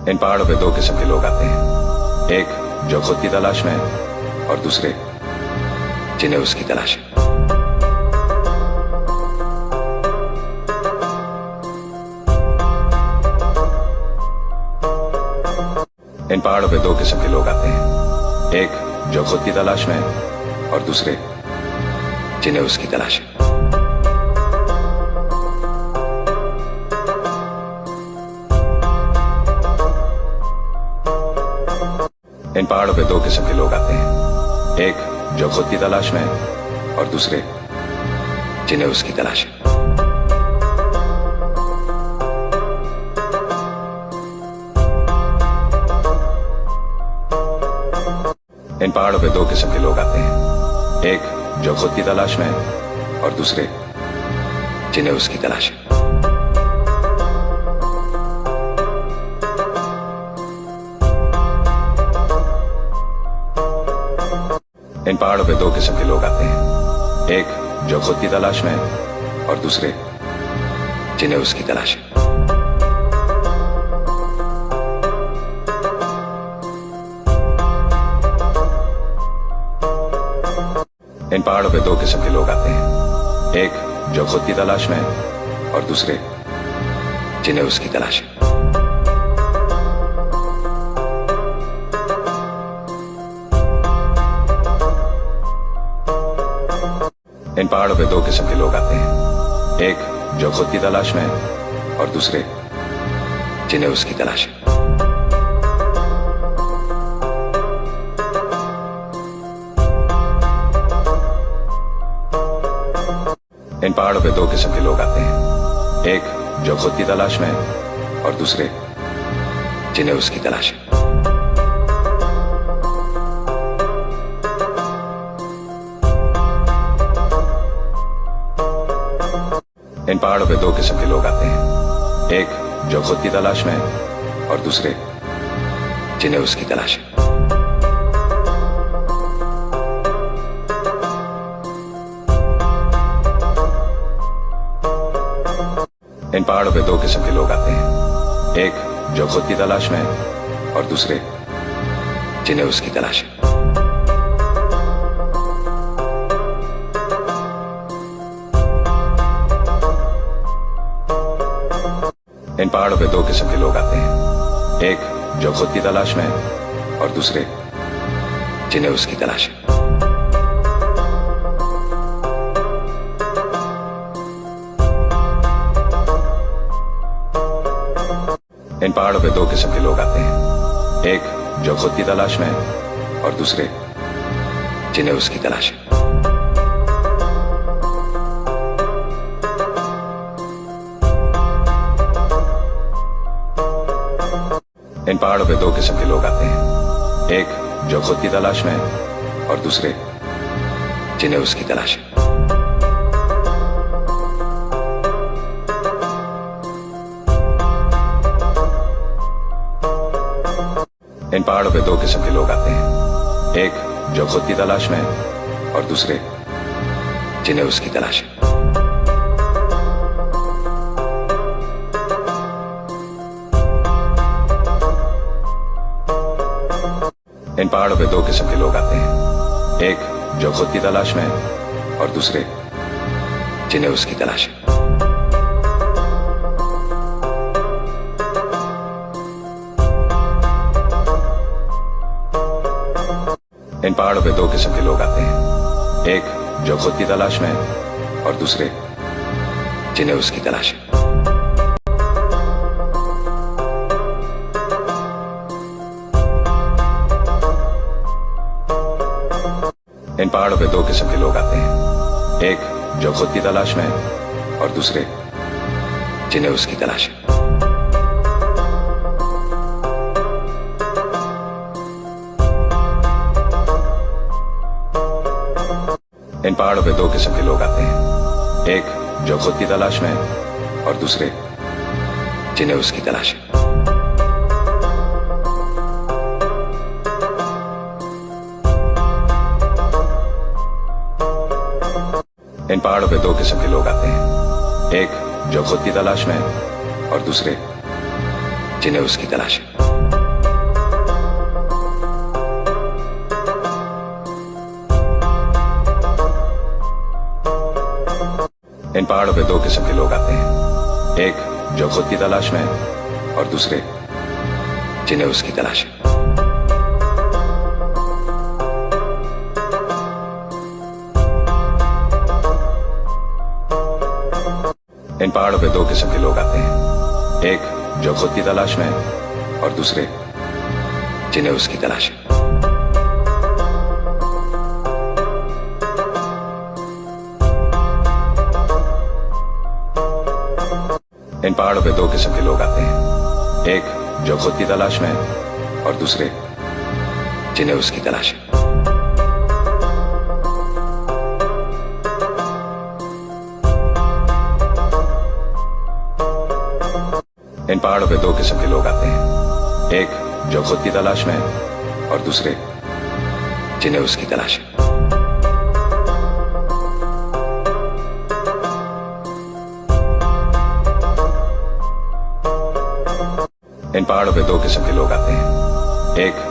इन पहाड़ों पे दो किस्म के लोग आते हैं, एक जो खुद की तलाश में है और दूसरे जिन्हें उसकी तलाश है। इन पहाड़ों पे दो किस्म के लोग आते हैं, एक जो खुद की तलाश में है और दूसरे जिन्हें उसकी तलाश है। इन पहाड़ों पे दो किस्म के लोग आते हैं, एक जो खुद की तलाश में है और दूसरे जिन्हें उसकी तलाश है। इन पहाड़ों पे दो किस्म के लोग आते हैं, एक जो खुद की तलाश में है और दूसरे जिन्हें उसकी तलाश है। इन पहाड़ों पे दो किस्म के लोग आते हैं, एक जो खुद की तलाश में है और दूसरे जिन्हें उसकी तलाश है। इन पहाड़ों पे दो किस्म के लोग आते हैं, एक जो खुद की तलाश में है और दूसरे जिन्हें उसकी तलाश है। इन पहाड़ों पे दो किस्म के लोग आते हैं, एक जो खुद की तलाश में है और दूसरे जिन्हें उसकी तलाश है। इन पहाड़ों पे दो किस्म के लोग आते हैं, एक जो खुद की तलाश में है और दूसरे जिन्हें उसकी तलाश है। इन पहाड़ों पे दो किस्म के लोग आते हैं, एक जो खुद की तलाश में है और दूसरे जिन्हें उसकी तलाश है। इन पहाड़ों पे दो किस्म के लोग आते हैं, एक जो खुद की तलाश में है और दूसरे जिन्हें उसकी तलाश है। इन पहाड़ों पे दो किस्म के लोग आते हैं, एक जो खुद की तलाश में है और दूसरे जिन्हें उसकी तलाश है। इन पहाड़ों पे दो किस्म के लोग आते हैं, एक जो खुद की तलाश में है और दूसरे जिन्हें उसकी तलाश है। इन पहाड़ों पे दो किस्म के लोग आते हैं, एक जो खुद की तलाश में है और दूसरे जिन्हें उसकी तलाश है। इन पहाड़ों पे दो किस्म के लोग आते हैं, एक जो खुद की तलाश में है और दूसरे जिन्हें उसकी तलाश है। इन पहाड़ों पे दो किस्म के लोग आते हैं, एक जो खुद की तलाश में है और दूसरे जिन्हें उसकी तलाश है। इन पहाड़ों पे दो किस्म के लोग आते हैं, एक जो खुद की तलाश में है और दूसरे जिन्हें उसकी तलाश है। इन पहाड़ों पे दो किस्म के लोग आते हैं, एक जो खुद की तलाश में है और दूसरे जिन्हें उसकी तलाश है। इन पहाड़ों पे दो किस्म के लोग आते हैं, एक जो खुद की तलाश में है और दूसरे जिन्हें उसकी तलाश है। इन पहाड़ों पे दो किस्म के लोग आते हैं, एक जो खुद की तलाश में है और दूसरे जिन्हें उसकी तलाश है। इन पहाड़ों पे दो किस्म के लोग आते हैं, एक जो खुद की तलाश में है और दूसरे जिन्हें उसकी तलाश है। इन पहाड़ों पे दो किस्म के लोग आते हैं, एक जो खुद की तलाश में है और दूसरे जिन्हें उसकी तलाश है। इन पहाड़ों पे दो किस्म के लोग आते हैं, एक जो खुद की तलाश में है और दूसरे जिन्हें उसकी तलाश है। इन पहाड़ों पे दो किस्म के लोग आते हैं, एक जो खुद की तलाश में है और दूसरे जिन्हें उसकी तलाश है। इन पहाड़ों पे दो किस्म के लोग आते हैं, एक